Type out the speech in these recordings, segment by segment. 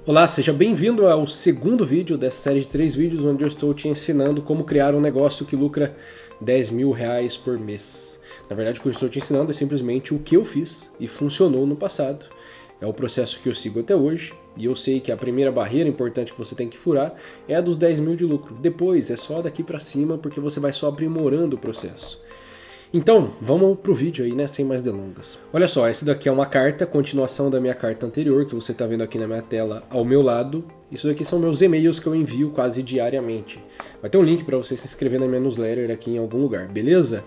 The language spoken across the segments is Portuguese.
Olá, seja bem-vindo ao segundo vídeo dessa série de 3 vídeos onde eu estou te ensinando como criar um negócio que lucra R$ 10.000 por mês. Na verdade, o que eu estou te ensinando é simplesmente o que eu fiz e funcionou no passado. É o processo que eu sigo até hoje e eu sei que a primeira barreira importante que você tem que furar é a dos 10 mil de lucro. Depois é só daqui para cima porque você vai só aprimorando o processo. Então, vamos pro vídeo aí, né, sem mais delongas. Olha só, essa daqui é uma carta, continuação da minha carta anterior, que você está vendo aqui na minha tela ao meu lado. Isso daqui são meus e-mails que eu envio quase diariamente. Vai ter um link para você se inscrever na minha newsletter aqui em algum lugar, beleza?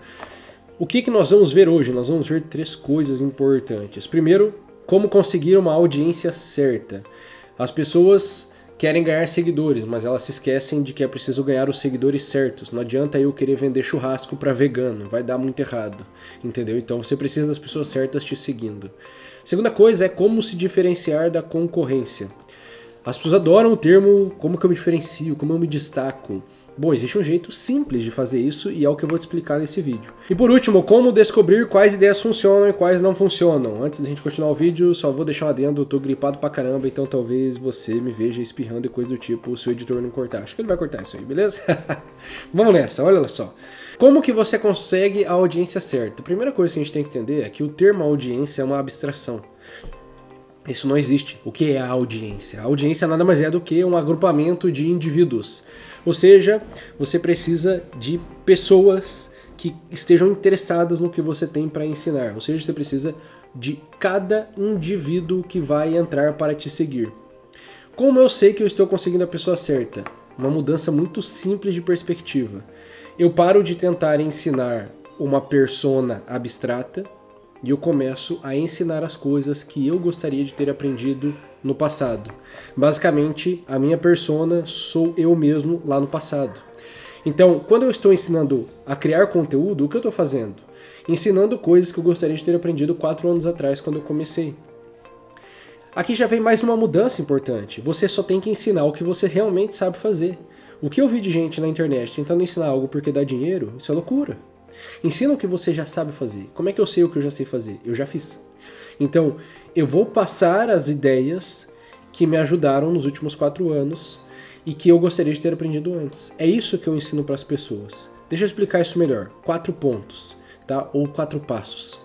O que nós vamos ver hoje? Nós vamos ver 3 coisas importantes. Primeiro, como conseguir uma audiência certa. As pessoas querem ganhar seguidores, mas elas se esquecem de que é preciso ganhar os seguidores certos. Não adianta eu querer vender churrasco para vegano, vai dar muito errado, entendeu? Então você precisa das pessoas certas te seguindo. Segunda coisa é como se diferenciar da concorrência. As pessoas adoram o termo como que eu me diferencio, como eu me destaco. Bom, existe um jeito simples de fazer isso e é o que eu vou te explicar nesse vídeo. E por último, como descobrir quais ideias funcionam e quais não funcionam. Antes da gente continuar o vídeo, só vou deixar um adendo, eu tô gripado pra caramba, então talvez você me veja espirrando e coisa do tipo, se o editor não cortar. Acho que ele vai cortar isso aí, beleza? Vamos nessa, olha só. Como que você consegue a audiência certa? A primeira coisa que a gente tem que entender é que o termo audiência é uma abstração. Isso não existe. O que é a audiência? A audiência nada mais é do que um agrupamento de indivíduos. Ou seja, você precisa de pessoas que estejam interessadas no que você tem para ensinar. Ou seja, você precisa de cada indivíduo que vai entrar para te seguir. Como eu sei que eu estou conseguindo a pessoa certa? Uma mudança muito simples de perspectiva. Eu paro de tentar ensinar uma persona abstrata e eu começo a ensinar as coisas que eu gostaria de ter aprendido no passado. Basicamente, a minha persona sou eu mesmo lá no passado. Então, quando eu estou ensinando a criar conteúdo, o que eu estou fazendo? Ensinando coisas que eu gostaria de ter aprendido 4 anos atrás, quando eu comecei. Aqui já vem mais uma mudança importante. Você só tem que ensinar o que você realmente sabe fazer. O que eu vi de gente na internet tentando ensinar algo porque dá dinheiro, isso é loucura. Ensina o que você já sabe fazer. Como é que eu sei o que eu já sei fazer? Eu já fiz. Então, eu vou passar as ideias que me ajudaram nos últimos 4 anos e que eu gostaria de ter aprendido antes. É isso que eu ensino para as pessoas. Deixa eu explicar isso melhor. 4 pontos, tá? Ou 4 passos.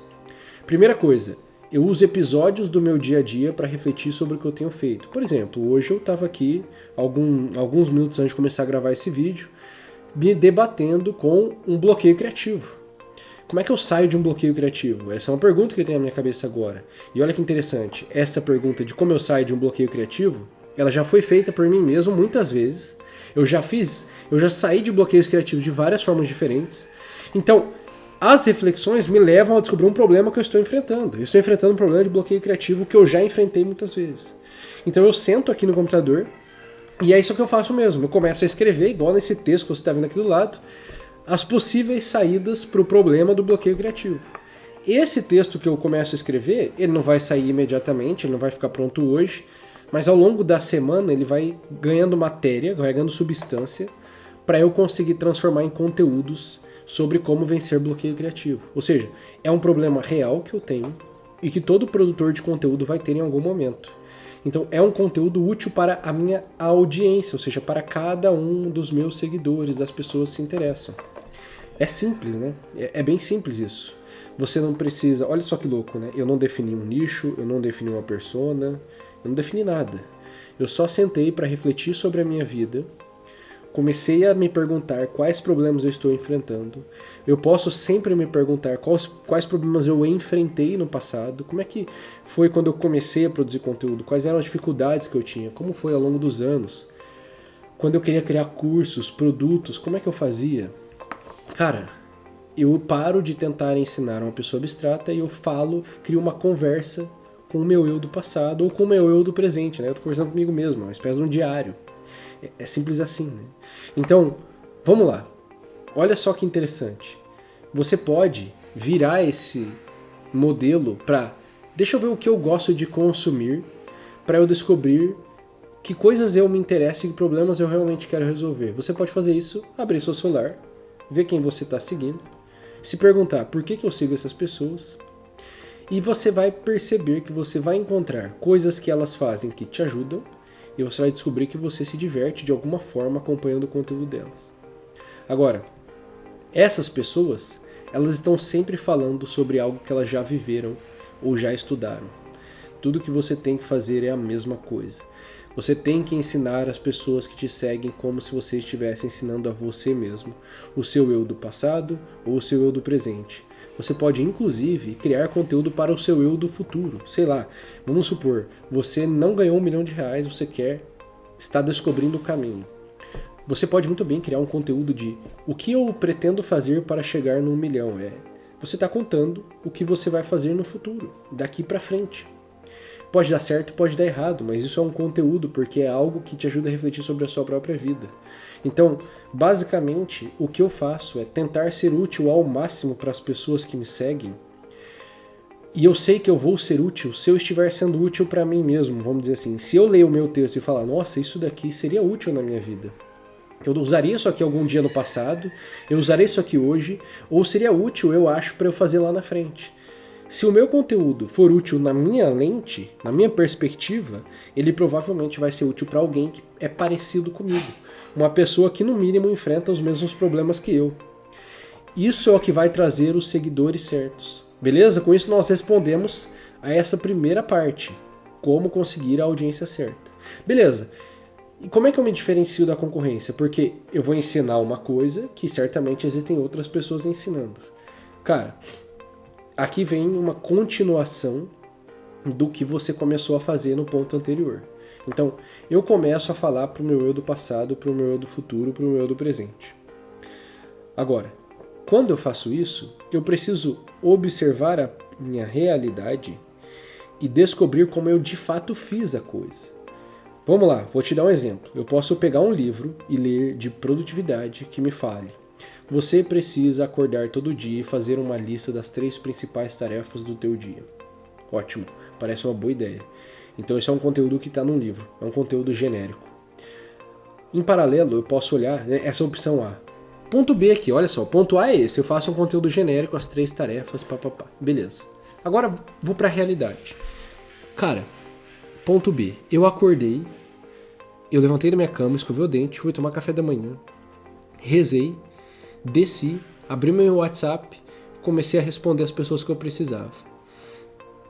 Primeira coisa, eu uso episódios do meu dia a dia para refletir sobre o que eu tenho feito. Por exemplo, hoje eu estava aqui, alguns minutos antes de começar a gravar esse vídeo, me debatendo com um bloqueio criativo. Como é que eu saio de um bloqueio criativo? Essa é uma pergunta que eu tenho na minha cabeça agora. E olha que interessante, essa pergunta de como eu saio de um bloqueio criativo, ela já foi feita por mim mesmo muitas vezes. Eu já saí de bloqueios criativos de várias formas diferentes. Então, as reflexões me levam a descobrir um problema que eu estou enfrentando. Eu estou enfrentando um problema de bloqueio criativo que eu já enfrentei muitas vezes. Então eu sento aqui no computador e é isso que eu faço mesmo. Eu começo a escrever, igual nesse texto que você está vendo aqui do lado, as possíveis saídas para o problema do bloqueio criativo. Esse texto que eu começo a escrever, ele não vai sair imediatamente, ele não vai ficar pronto hoje, mas ao longo da semana ele vai ganhando matéria, vai ganhando substância, para eu conseguir transformar em conteúdos sobre como vencer bloqueio criativo. Ou seja, é um problema real que eu tenho e que todo produtor de conteúdo vai ter em algum momento. Então é um conteúdo útil para a minha audiência, ou seja, para cada um dos meus seguidores, das pessoas que se interessam. É simples, né? É bem simples isso. Você não precisa... Olha só que louco, né? Eu não defini um nicho, eu não defini uma persona, eu não defini nada. Eu só sentei para refletir sobre a minha vida, comecei a me perguntar quais problemas eu estou enfrentando. Eu posso sempre me perguntar quais problemas eu enfrentei no passado, como é que foi quando eu comecei a produzir conteúdo, quais eram as dificuldades que eu tinha, como foi ao longo dos anos. Quando eu queria criar cursos, produtos, como é que eu fazia? Cara, eu paro de tentar ensinar uma pessoa abstrata e eu crio uma conversa com o meu eu do passado ou com o meu eu do presente, né? Eu tô conversando comigo mesmo, uma espécie de um diário. É simples assim, né? Então, vamos lá. Olha só que interessante. Você pode virar esse modelo para... Deixa eu ver o que eu gosto de consumir para eu descobrir que coisas eu me interesso e que problemas eu realmente quero resolver. Você pode fazer isso, abrir seu celular, ver quem você está seguindo, se perguntar por que eu sigo essas pessoas e você vai perceber que você vai encontrar coisas que elas fazem que te ajudam e você vai descobrir que você se diverte de alguma forma acompanhando o conteúdo delas. Agora, essas pessoas, elas estão sempre falando sobre algo que elas já viveram ou já estudaram. Tudo que você tem que fazer é a mesma coisa. Você tem que ensinar as pessoas que te seguem como se você estivesse ensinando a você mesmo, o seu eu do passado ou o seu eu do presente. Você pode, inclusive, criar conteúdo para o seu eu do futuro. Sei lá, vamos supor, você não ganhou R$1 milhão, você está descobrindo o caminho. Você pode muito bem criar um conteúdo de o que eu pretendo fazer para chegar no 1 milhão. Você está contando o que você vai fazer no futuro, daqui para frente. Pode dar certo, pode dar errado, mas isso é um conteúdo porque é algo que te ajuda a refletir sobre a sua própria vida. Então, basicamente, o que eu faço é tentar ser útil ao máximo para as pessoas que me seguem. E eu sei que eu vou ser útil se eu estiver sendo útil para mim mesmo, vamos dizer assim. Se eu ler o meu texto e falar, nossa, isso daqui seria útil na minha vida. Eu usaria isso aqui algum dia no passado, eu usarei isso aqui hoje, ou seria útil, eu acho, para eu fazer lá na frente. Se o meu conteúdo for útil na minha lente, na minha perspectiva, ele provavelmente vai ser útil para alguém que é parecido comigo. Uma pessoa que, no mínimo, enfrenta os mesmos problemas que eu. Isso é o que vai trazer os seguidores certos. Beleza? Com isso nós respondemos a essa primeira parte. Como conseguir a audiência certa. Beleza. E como é que eu me diferencio da concorrência? Porque eu vou ensinar uma coisa que certamente existem outras pessoas ensinando. Cara, aqui vem uma continuação do que você começou a fazer no ponto anterior. Então, eu começo a falar para o meu eu do passado, para o meu eu do futuro, para o meu eu do presente. Agora, quando eu faço isso, eu preciso observar a minha realidade e descobrir como eu de fato fiz a coisa. Vamos lá, vou te dar um exemplo. Eu posso pegar um livro e ler de produtividade que me fale: você precisa acordar todo dia e fazer uma lista das 3 principais tarefas do teu dia. Ótimo, parece uma boa ideia. Então esse é um conteúdo que está num livro, é um conteúdo genérico. Em paralelo, eu posso olhar, né, essa é a opção A. Ponto B aqui, olha só, ponto A é esse, eu faço um conteúdo genérico, as 3 tarefas, papapá. Beleza. Agora vou para a realidade. Cara, ponto B, eu acordei, eu levantei da minha cama, escovei o dente, fui tomar café da manhã, rezei, desci, abri meu WhatsApp, comecei a responder as pessoas que eu precisava.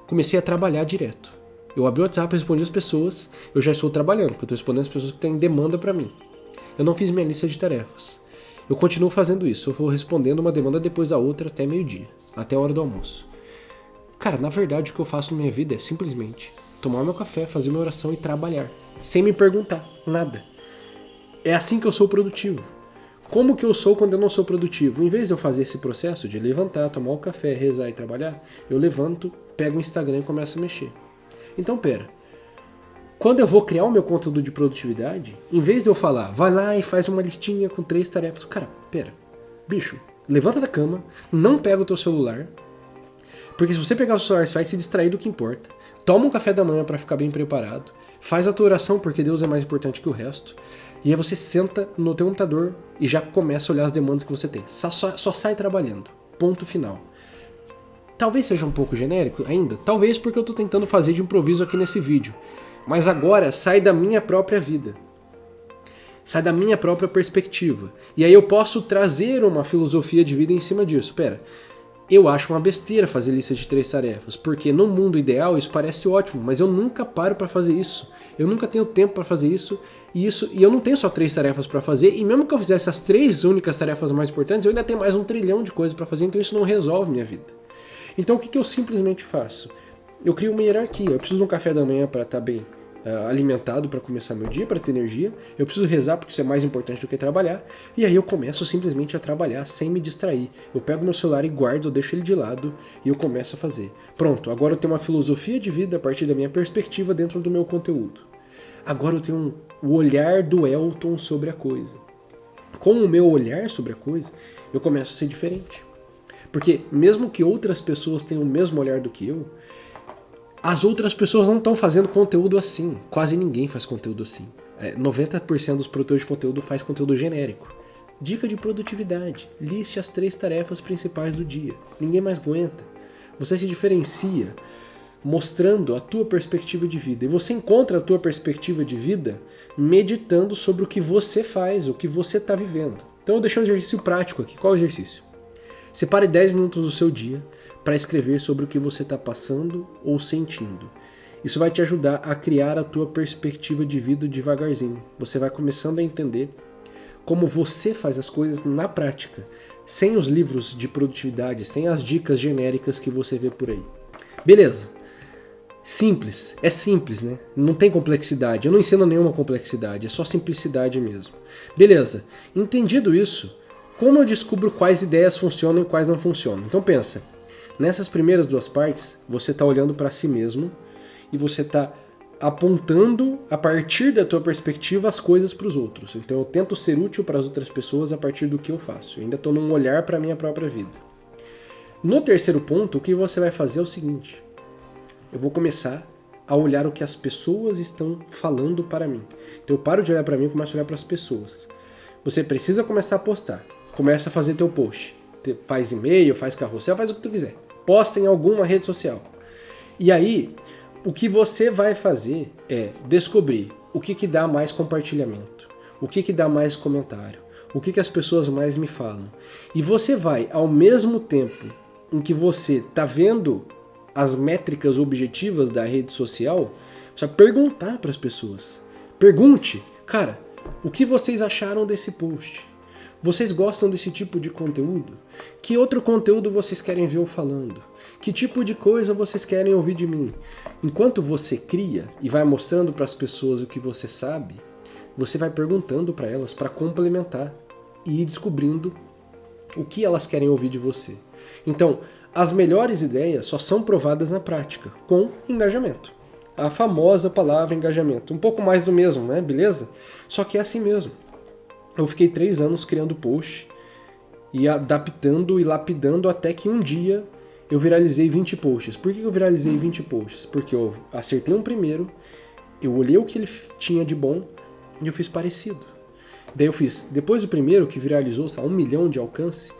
Comecei a trabalhar direto. Eu abri o WhatsApp, respondi as pessoas, eu já estou trabalhando, porque eu estou respondendo as pessoas que têm demanda para mim. Eu não fiz minha lista de tarefas. Eu continuo fazendo isso, eu vou respondendo uma demanda depois da outra até meio-dia, até a hora do almoço. Cara, na verdade o que eu faço na minha vida é simplesmente tomar meu café, fazer minha oração e trabalhar, sem me perguntar nada. É assim que eu sou produtivo. Como que eu sou quando eu não sou produtivo? Em vez de eu fazer esse processo de levantar, tomar o café, rezar e trabalhar, eu levanto, pego o Instagram e começo a mexer. Então, pera. Quando eu vou criar o meu conteúdo de produtividade, em vez de eu falar, vai lá e faz uma listinha com 3 tarefas. Cara, pera. Bicho, levanta da cama, não pega o teu celular, porque se você pegar o celular, você vai se distrair do que importa. Toma um café da manhã para ficar bem preparado. Faz a tua oração, porque Deus é mais importante que o resto. E aí você senta no teu computador e já começa a olhar as demandas que você tem. Só sai trabalhando. Ponto final. Talvez seja um pouco genérico ainda. Talvez porque eu estou tentando fazer de improviso aqui nesse vídeo. Mas agora sai da minha própria vida. Sai da minha própria perspectiva. E aí eu posso trazer uma filosofia de vida em cima disso. Pera, eu acho uma besteira fazer lista de 3 tarefas, porque no mundo ideal isso parece ótimo, mas eu nunca paro para fazer isso. Eu nunca tenho tempo para fazer isso, e eu não tenho só 3 tarefas para fazer, e mesmo que eu fizesse as 3 únicas tarefas mais importantes, eu ainda tenho mais 1 trilhão de coisas para fazer, então isso não resolve minha vida. Então o que eu simplesmente faço? Eu crio uma hierarquia. Eu preciso de um café da manhã para estar bem alimentado para começar meu dia, para ter energia. Eu preciso rezar porque isso é mais importante do que trabalhar. E aí eu começo simplesmente a trabalhar sem me distrair. Eu pego meu celular e guardo, eu deixo ele de lado e eu começo a fazer. Pronto, agora eu tenho uma filosofia de vida a partir da minha perspectiva dentro do meu conteúdo. Agora eu tenho o olhar do Elton sobre a coisa. Com o meu olhar sobre a coisa, eu começo a ser diferente. Porque mesmo que outras pessoas tenham o mesmo olhar do que eu, as outras pessoas não estão fazendo conteúdo assim. Quase ninguém faz conteúdo assim. 90% dos produtores de conteúdo faz conteúdo genérico. Dica de produtividade. Liste as 3 tarefas principais do dia. Ninguém mais aguenta. Você se diferencia mostrando a tua perspectiva de vida. E você encontra a tua perspectiva de vida meditando sobre o que você faz, o que você está vivendo. Então eu deixei um exercício prático aqui. Qual é o exercício? Separe 10 minutos do seu dia para escrever sobre o que você está passando ou sentindo. Isso vai te ajudar a criar a tua perspectiva de vida devagarzinho. Você vai começando a entender como você faz as coisas na prática, sem os livros de produtividade, sem as dicas genéricas que você vê por aí. Beleza. Simples. É simples, né? Não tem complexidade. Eu não ensino nenhuma complexidade. É só simplicidade mesmo. Beleza. Entendido isso, como eu descubro quais ideias funcionam e quais não funcionam? Então pensa. Nessas primeiras duas partes, você está olhando para si mesmo e você está apontando, a partir da tua perspectiva, as coisas para os outros. Então eu tento ser útil para as outras pessoas a partir do que eu faço. Eu ainda estou num olhar para a minha própria vida. No terceiro ponto, o que você vai fazer é o seguinte. Eu vou começar a olhar o que as pessoas estão falando para mim. Então eu paro de olhar para mim e começo a olhar para as pessoas. Você precisa começar a postar. Começa a fazer teu post. Faz e-mail, faz carrossel, faz o que tu quiser. Posta em alguma rede social. E aí, o que você vai fazer é descobrir o que dá mais compartilhamento, o que dá mais comentário, o que as pessoas mais me falam. E você vai, ao mesmo tempo em que você está vendo as métricas objetivas da rede social, você vai perguntar para as pessoas. Pergunte, cara, o que vocês acharam desse post? Vocês gostam desse tipo de conteúdo? Que outro conteúdo vocês querem ver eu falando? Que tipo de coisa vocês querem ouvir de mim? Enquanto você cria e vai mostrando para as pessoas o que você sabe, você vai perguntando para elas para complementar e ir descobrindo o que elas querem ouvir de você. Então, as melhores ideias só são provadas na prática, com engajamento. A famosa palavra engajamento. Um pouco mais do mesmo, né? Beleza? Só que é assim mesmo. Eu fiquei 3 anos criando post e adaptando e lapidando até que um dia eu viralizei 20 posts. Por que eu viralizei 20 posts? Porque eu acertei um primeiro, eu olhei o que ele tinha de bom e eu fiz parecido. Daí eu fiz, depois do primeiro que viralizou, sei lá, 1 milhão de alcance,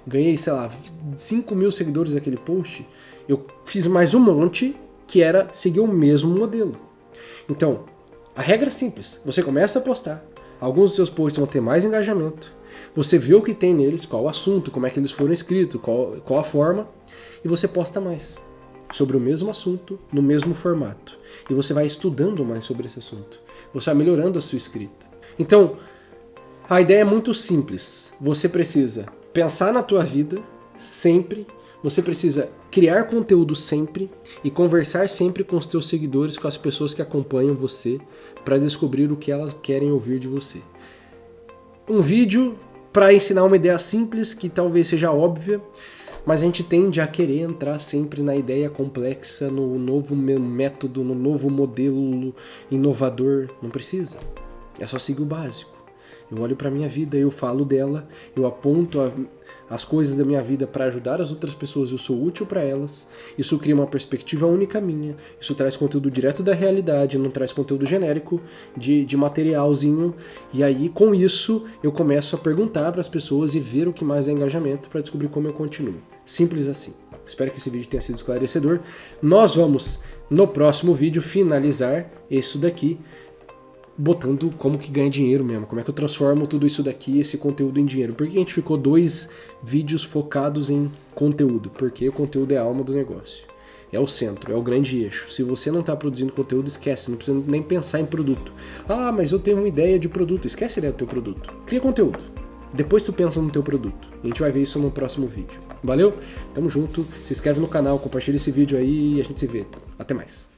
ganhei, sei lá, 5 mil seguidores daquele post, eu fiz mais um monte que era seguir o mesmo modelo. Então, a regra é simples, você começa a postar, alguns dos seus posts vão ter mais engajamento, você vê o que tem neles, qual o assunto, como é que eles foram escritos, qual a forma, e você posta mais sobre o mesmo assunto, no mesmo formato. E você vai estudando mais sobre esse assunto. Você vai melhorando a sua escrita. Então, a ideia é muito simples. Você precisa pensar na tua vida sempre, você precisa criar conteúdo sempre e conversar sempre com os teus seguidores, com as pessoas que acompanham você, para descobrir o que elas querem ouvir de você. Um vídeo para ensinar uma ideia simples que talvez seja óbvia, mas a gente tende a querer entrar sempre na ideia complexa, no novo método, no novo modelo inovador. Não precisa. É só seguir o básico. Eu olho para a minha vida, eu falo dela, eu aponto as coisas da minha vida para ajudar as outras pessoas, eu sou útil para elas. Isso cria uma perspectiva única minha. Isso traz conteúdo direto da realidade, não traz conteúdo genérico de materialzinho. E aí, com isso, eu começo a perguntar para as pessoas e ver o que mais dá engajamento para descobrir como eu continuo. Simples assim. Espero que esse vídeo tenha sido esclarecedor. Nós vamos, no próximo vídeo, finalizar isso daqui, botando como que ganha dinheiro mesmo, como é que eu transformo tudo isso daqui, esse conteúdo em dinheiro. Por que a gente ficou 2 vídeos focados em conteúdo? Porque o conteúdo é a alma do negócio, é o centro, é o grande eixo. Se você não está produzindo conteúdo, esquece, não precisa nem pensar em produto. Ah, mas eu tenho uma ideia de produto. Esquece a ideia do teu produto, cria conteúdo. Depois tu pensa no teu produto. A gente vai ver isso no próximo vídeo. Valeu? Tamo junto, se inscreve no canal, compartilha esse vídeo aí e a gente se vê. Até mais.